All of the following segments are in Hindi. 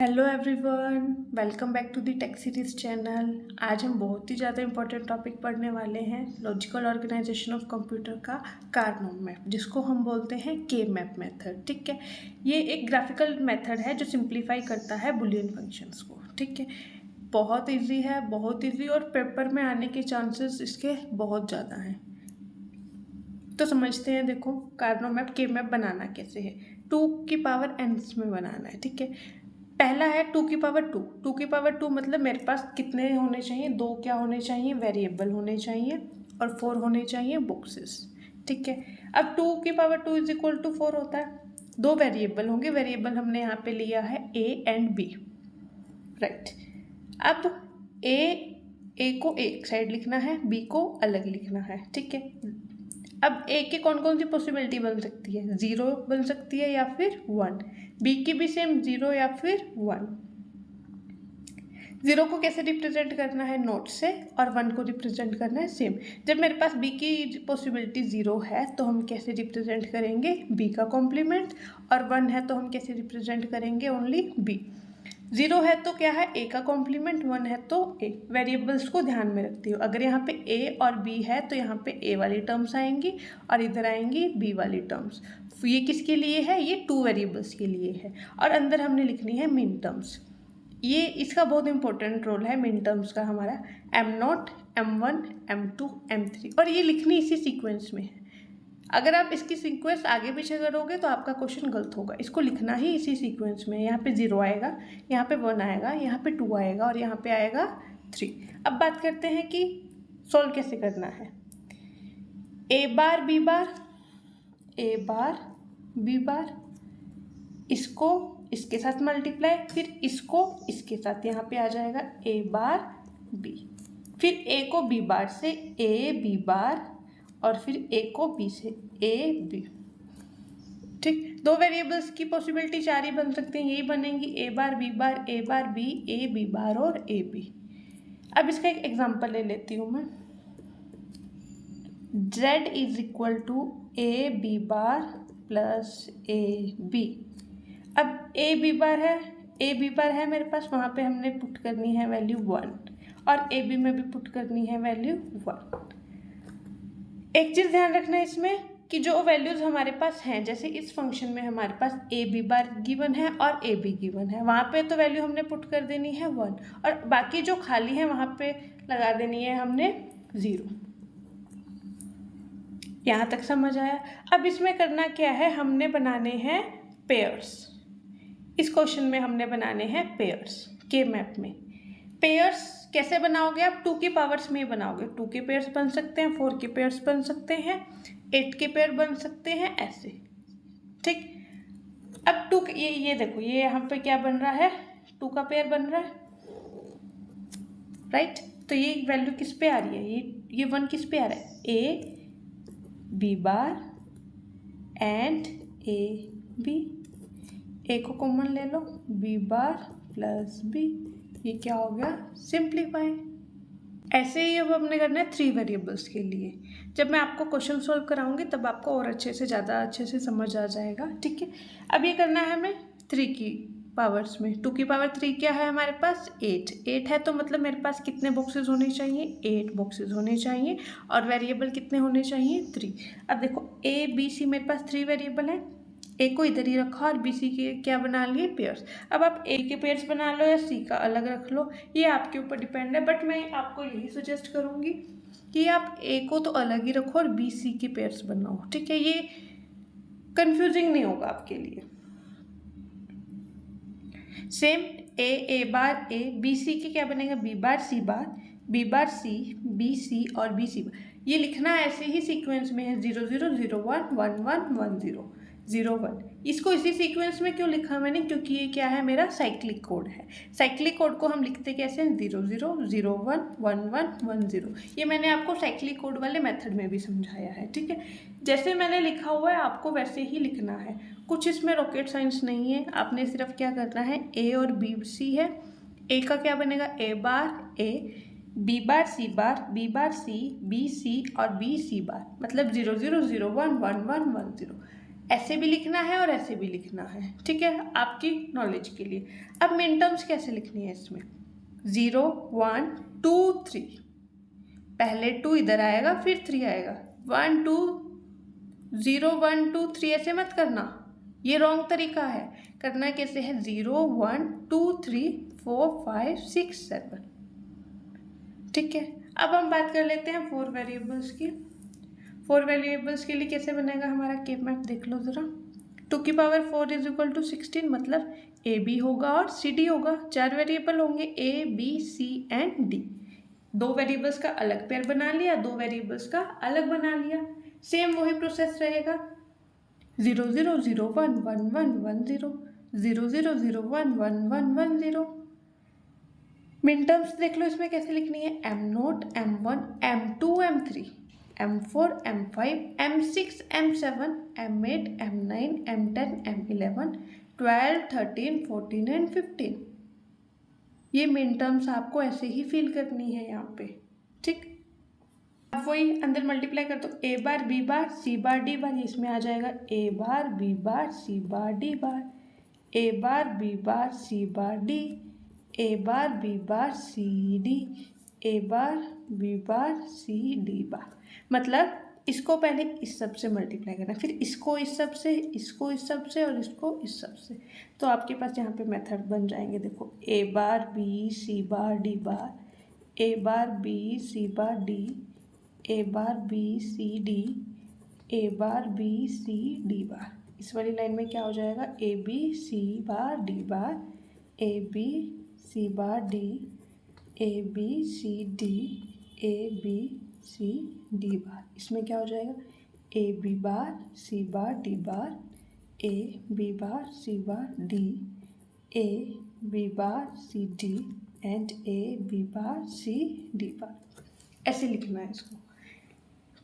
Hello everyone, welcome back to the tech series channel. आज हम बहुत ही ज़्यादा इंपॉर्टेंट टॉपिक पढ़ने वाले हैं, लॉजिकल ऑर्गेनाइजेशन ऑफ कंप्यूटर का कार्नोम मैप, जिसको हम बोलते हैं के मैप मेथड। ठीक है, ये एक ग्राफिकल मेथड है जो सिंप्लीफाई करता है बुलियन फंक्शंस को। ठीक है, बहुत इजी है, बहुत इजी, और पेपर में आने के चांसेस इसके बहुत ज़्यादा हैं। तो समझते हैं। देखो, कार्नोम मैप के मैप बनाना कैसे है। 2 की पावर n में बनाना है। ठीक है, पहला है 2 की पावर 2। 2 की पावर 2 मतलब मेरे पास कितने होने चाहिए, 2 क्या होने चाहिए, वेरिएबल होने चाहिए, और 4 होने चाहिए बॉक्सेस। ठीक है, अब 2 की पावर 2 इज इक्वल टू 4 होता है। 2 वेरिएबल होंगे, वेरिएबल हमने यहाँ पे लिया है a एंड b। राइट, अब ए को एक साइड लिखना है, b को अलग लिखना है। ठीक है, अब ए की कौन कौन सी पॉसिबिलिटी बन सकती है, 0 बन सकती है या फिर 1। बी की भी सेम, 0 या फिर 1। 0 को कैसे रिप्रेजेंट करना है, नोट से, और 1 को रिप्रेजेंट करना है सेम। जब मेरे पास बी की पॉसिबिलिटी 0 है तो हम कैसे रिप्रेजेंट करेंगे, बी का कॉम्प्लीमेंट, और 1 है तो हम कैसे रिप्रेजेंट करेंगे, ओनली बी। 0 है तो क्या है, ए का कॉम्प्लीमेंट, 1 है तो ए। वेरिएबल्स को ध्यान में रखती हूँ, अगर यहाँ पे ए और बी है तो यहाँ पे ए वाली टर्म्स आएंगी और इधर आएंगी बी वाली टर्म्स। ये किसके लिए है, ये 2 वेरिएबल्स के लिए है, और अंदर हमने लिखनी है मिन टर्म्स। ये इसका बहुत इंपॉर्टेंट रोल है मिन टर्म्स का हमारा, m0, m1, m2, m3, और ये लिखनी इसी सीक्वेंस में है। अगर आप इसकी सीक्वेंस आगे पीछे करोगे तो आपका क्वेश्चन गलत होगा। इसको लिखना ही इसी सीक्वेंस में। यहाँ पे 0 आएगा, यहाँ पे 1 आएगा, यहाँ पे 2 आएगा, और यहाँ पे आएगा 3। अब बात करते हैं कि सॉल्व कैसे करना है। A bar B bar, A bar B बार, इसको इसके साथ मल्टीप्लाई, फिर इसको इसके साथ, यहाँ पे आ जाएगा ए बार बी, फिर ए को बी बार से ए बी बार, और फिर ए को बी से ए बी। ठीक, 2 वेरिएबल्स की पॉसिबिलिटी 4 ही बन सकते हैं, यही बनेंगी, A bar B bar, A bar B, A B bar और ए बी। अब इसका एक एग्जांपल ले लेती हूँ मैं। z is equal to A B bar plus A B. अब ए बी बार है, ए बी बार है मेरे पास, वहाँ पे हमने पुट करनी है वैल्यू 1, और ए बी में भी पुट करनी है वैल्यू 1। एक चीज़ ध्यान रखना है इसमें कि जो वैल्यूज़ हमारे पास हैं, जैसे इस फंक्शन में हमारे पास ए बी बार गिवन है और ए बी गिवन है, वहाँ पे तो वैल्यू हमने पुट कर देनी है 1, और बाकी जो खाली है वहाँ पे लगा देनी है हमने 0। यहाँ तक समझ आया। अब इसमें करना क्या है, हमने बनाने हैं पेयर्स। इस क्वेश्चन में हमने बनाने हैं पेयर्स के मैप में। पेयर्स कैसे बनाओगे आप, 2 की पावर्स में बनाओगे। 2 के पेयर्स बन सकते हैं, 4 के पेयर्स बन सकते हैं, 8 के पेयर बन सकते हैं, ऐसे। ठीक, अब 2 ये देखो, ये यहाँ पे क्या बन रहा है, 2 का पेयर बन रहा है। राइट, तो ये वैल्यू किस पे आ रही है, ये 1 किस पे आ रहा है, A B bar and A B. A को कॉमन ले लो, बी बार प्लस बी, ये क्या हो गया, सिंप्लीफाई। ऐसे ही अब हमने करना है 3 वेरिएबल्स के लिए। जब मैं आपको क्वेश्चन सॉल्व कराऊंगी तब आपको और अच्छे से, ज़्यादा अच्छे से समझ आ जाएगा। ठीक है, अब ये करना है हमें 3 की पावर्स में। 2 की पावर 3 क्या है हमारे पास, 8 है, तो मतलब मेरे पास कितने बॉक्सेस होने चाहिए, 8 बॉक्सेस होने चाहिए, और वेरिएबल कितने होने चाहिए, 3। अब देखो, ए बी सी मेरे पास 3 वेरिएबल है, ए को इधर ही रखा और बी सी के क्या बना लिए, पेयर्स। अब आप ए के पेयर्स बना लो या सी का अलग रख लो, ये आपके ऊपर डिपेंड है, बट मैं आपको यही सजेस्ट करूँगी कि आप ए को तो अलग ही रखो और बी सी के पेयर्स बनाओ। ठीक है, ये कंफ्यूजिंग नहीं होगा आपके लिए। Same A bar A, B सी के क्या बनेगा, बी बार सी बार, बी बार सी, बी सी और बी सी बार। ये लिखना ऐसे ही सीक्वेंस में है, 0 0 0 1 1 1 1 0 0 1। इसको इसी सीक्वेंस में क्यों लिखा मैंने, क्योंकि ये क्या है, मेरा साइक्लिक कोड है। साइक्लिक कोड को हम लिखते कैसे हैं, 0 0 0 1 1 1 1 0। ये मैंने आपको साइक्लिक कोड वाले मेथड में भी समझाया है। ठीक है, जैसे मैंने लिखा हुआ है आपको वैसे ही लिखना है, कुछ इसमें रॉकेट साइंस नहीं है। आपने सिर्फ क्या करना है, ए और बी सी है, ए का क्या बनेगा, ए bar A, B bar C bar, B bar C, B C और बी सी बार, मतलब 0 0 0 1 1 1 1 0। ऐसे भी लिखना है और ऐसे भी लिखना है, ठीक है, आपकी नॉलेज के लिए। अब मिन टर्म्स कैसे लिखनी है इसमें, 0 1 2 3, पहले 2 इधर आएगा फिर 3 आएगा, 1 2 0 1 2 3 ऐसे मत करना, ये रॉन्ग तरीका है। करना कैसे है, 0 1 2 3 4 5 6 7, ठीक है। अब हम बात कर लेते हैं 4 वेरिएबल्स की। 4 वेरिएबल्स के लिए कैसे बनेगा हमारा के मैप, देख लो ज़रा। 2 की पावर 4 इज इक्वल टू 16, मतलब ए बी होगा और सी डी होगा। 4 वेरिएबल होंगे A B C and D. 2 variables का अलग पेयर बना लिया, 2 वेरिएबल्स का अलग बना लिया, सेम वही प्रोसेस रहेगा। 0 0 0 1 1 1 1 0, 0 0 0 1 1 1 1 0। मिन टर्म्स देख लो इसमें कैसे लिखनी है, m0 m1 m2 m3 m4 m5 m6 m7 m8 m9 m10 m11 12 13 14 and 15। ये मिन टर्म्स आपको ऐसे ही फिल करनी है यहाँ पे, ठीक। अब वही अंदर मल्टीप्लाई कर दो, ए bar B bar C bar D bar, इसमें आ जाएगा A bar B bar C bar D bar, A bar B bar C bar D, A bar B bar C D, A bar B bar C D bar. मतलब इसको पहले इस सब से मल्टीप्लाई करना, फिर इसको इस सब से, इसको इस सब से और इसको इस सब से, तो आपके पास यहाँ पे मेथड बन जाएंगे। देखो A bar B C bar D bar, A bar B C bar D, A bar B C D, A bar B C D bar. इस वाली लाइन में क्या हो जाएगा, A B C bar D bar, A B C bar D, A B C D, A B C D bar. इसमें क्या हो जाएगा, A B bar C bar D bar, A B bar C bar D, A B bar C D and A B bar C D bar. ऐसे लिखना है इसको,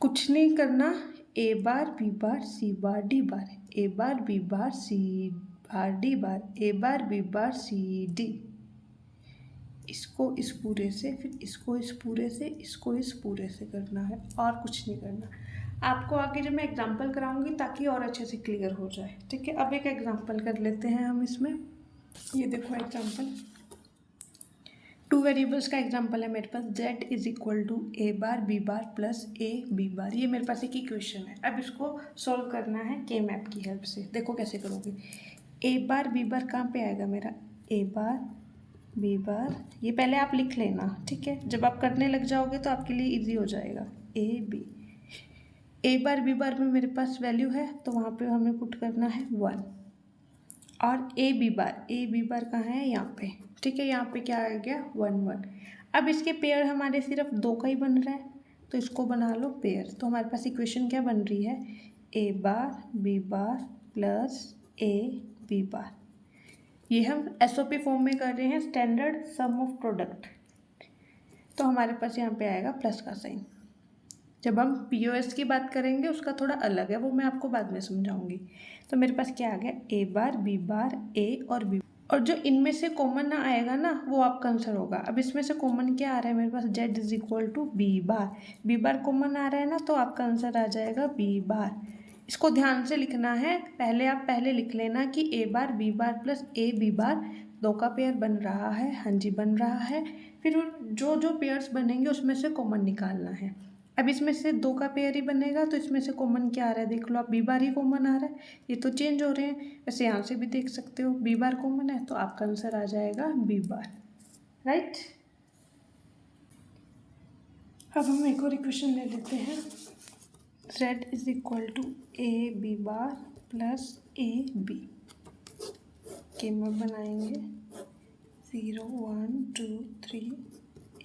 कुछ नहीं करना। A bar B bar C bar D bar, A bar B bar C bar D bar, A bar B bar C D. इसको इस पूरे से, फिर इसको इस पूरे से, इसको इस पूरे से करना है, और कुछ नहीं करना। आपको आगे जब मैं एग्जांपल कराऊंगी ताकि और अच्छे से क्लियर हो जाए, ठीक है। अब एक एग्जांपल कर लेते हैं हम इसमें। ये देखो एग्जांपल, 2 वेरिएबल्स का एग्जांपल है मेरे पास। z is equal to A bar B bar plus A B bar. ये मेरे पास एक इक्वेशन है। अब इसको सॉल्व करना है के मैप की हेल्प से। देखो कैसे करोगे, ए बार बी बार कहाँ पे आएगा मेरा, ए बार बी बार, ये पहले आप लिख लेना, ठीक है। जब आप करने लग जाओगे तो आपके लिए इजी हो जाएगा। A B, A bar B बार में मेरे पास वैल्यू है तो वहाँ पे हमें पुट करना है 1, और ए बी बार कहाँ है, यहाँ पे, ठीक है। यहाँ पे क्या आ गया, 1 1। अब इसके पेयर हमारे सिर्फ 2 का ही बन रहा है, तो इसको बना लो पेयर। तो हमारे पास इक्वेशन क्या बन रही है, A bar B bar plus A B bar. ये हम SOP फॉर्म में कर रहे हैं, स्टैंडर्ड सम ऑफ प्रोडक्ट। तो हमारे पास यहाँ पे आएगा प्लस का साइन। जब हम POS की बात करेंगे उसका थोड़ा अलग है, वो मैं आपको बाद में समझाऊंगी। तो मेरे पास क्या आ गया, ए बार बी बार ए और बी, और जो इनमें से कॉमन ना आएगा ना वो आपका आंसर होगा। अब इसमें से कॉमन क्या आ रहा है मेरे पास, z is equal to B bar common आ रहा है ना, तो आपका आंसर आ जाएगा बी बार। इसको ध्यान से लिखना है, पहले लिख लेना कि A bar B bar plus A B bar 2 का पेयर बन रहा है, हाँ जी बन रहा है। फिर जो जो पेयर्स बनेंगे उसमें से कॉमन निकालना है। अब इसमें से 2 का पेयर ही बनेगा, तो इसमें से कॉमन क्या आ रहा है, देख लो आप, बी बार ही कॉमन आ रहा है। ये तो चेंज हो रहे हैं, वैसे यहाँ से भी देख सकते हो बी बार कॉमन है, तो आपका आंसर आ जाएगा बी बार, राइट। अब हम एक और इक्वेशन ले लेते हैं, z is equal to A B bar plus A B. के में बनाएंगे 0 1 2 3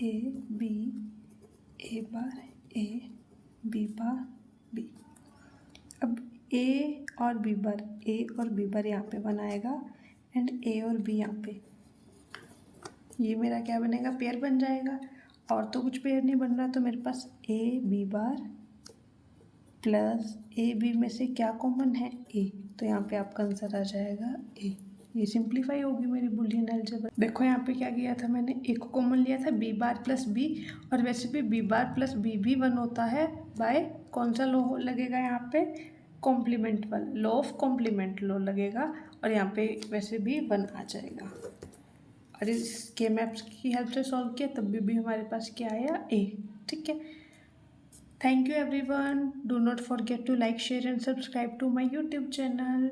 A B, A bar A B bar B. अब ए और बी बार यहाँ पे बनाएगा, एंड ए और बी यहाँ पे, ये मेरा क्या बनेगा, पेयर बन जाएगा। और तो कुछ पेयर नहीं बन रहा, तो मेरे पास A B bar plus A B में से क्या कॉमन है, ए, तो यहाँ पे आपका आंसर आ जाएगा ए। ये सिंप्लीफाई होगी मेरी बुलियन अलजेब्रा। देखो यहाँ पे क्या किया था मैंने, एक को कॉमन लिया था बी बार प्लस बी, और वैसे भी बी बार प्लस बी भी 1 होता है बाय कौन सा लो लगेगा यहाँ पे, कॉम्प्लीमेंट वाला लॉ ऑफ कॉम्प्लीमेंट लॉ लगेगा और यहाँ पे वैसे भी 1 आ जाएगा। और इस के मैप्स की हेल्प से सॉल्व किया तब भी हमारे पास क्या आया ए। ठीक है, thank you everyone, do not forget to like share and subscribe to my YouTube channel.